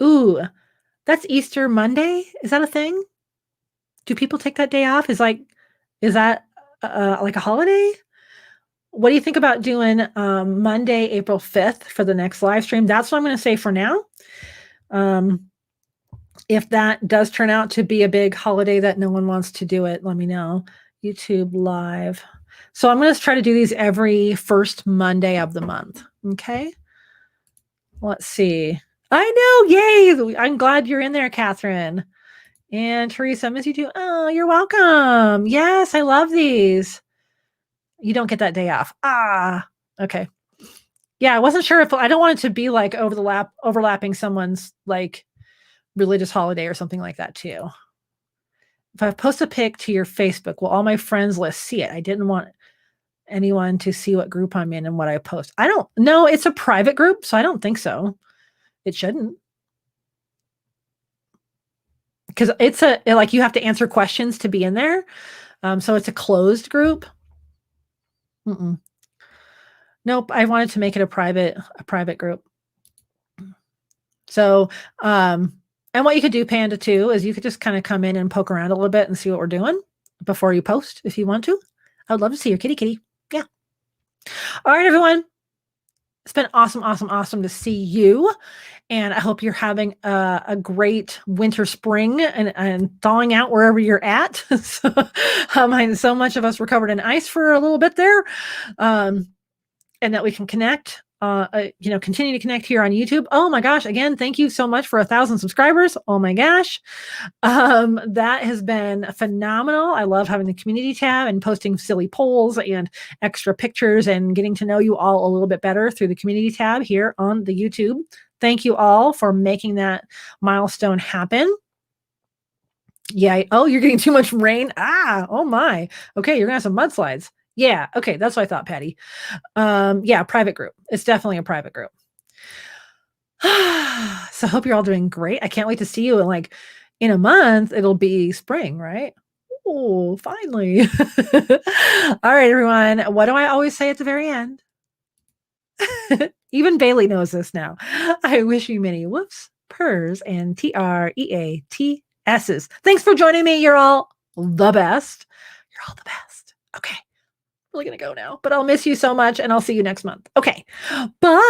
Ooh, that's Easter Monday. Is that a thing? Do people take that day off? Is that like a holiday? What do you think about doing Monday, April 5th for the next live stream? That's what I'm going to say for now. If that does turn out to be a big holiday that no one wants to do it, let me know. YouTube live. So I'm going to try to do these every first Monday of the month. Okay. Let's see. I know. Yay. I'm glad you're in there, Catherine. And Teresa, I miss you too. Oh, you're welcome. Yes, I love these. You don't get that day off. Okay. Yeah, I wasn't sure if I don't want it to be like overlapping someone's like religious holiday or something like that too. If I post a pic to your Facebook, will all my friends list see it? I didn't want anyone to see what group I'm in and what I post. I don't know. It's a private group, so I don't think so. It shouldn't. Because it's you have to answer questions to be in there. So it's a closed group. Nope. I wanted to make it a private group. So, and what you could do, Panda, too, is you could just kind of come in and poke around a little bit and see what we're doing before you post if you want to. I would love to see your kitty. Yeah. All right, everyone. It's been awesome to see you. And I hope you're having a great winter, spring, and thawing out wherever you're at. So much of us were covered in ice for a little bit there. And that we can connect. Continue to connect here on YouTube. Oh my gosh. Again, thank you so much for 1,000 subscribers. Oh my gosh. That has been phenomenal. I love having the community tab and posting silly polls and extra pictures and getting to know you all a little bit better through the community tab here on the YouTube. Thank you all for making that milestone happen. Yeah. Oh, you're getting too much rain. Oh my. Okay. You're gonna have some mudslides. Yeah. Okay. That's what I thought, Patty. Yeah. Private group. It's definitely a private group. So I hope you're all doing great. I can't wait to see you in a month. It'll be spring, right? Oh, finally. All right, everyone. What do I always say at the very end? Even Bailey knows this now. I wish you many whoops, purrs, and TREATSs. Thanks for joining me. You're all the best. You're all the best. Okay. Really gonna go now, but I'll miss you so much and I'll see you next month. Okay. Bye.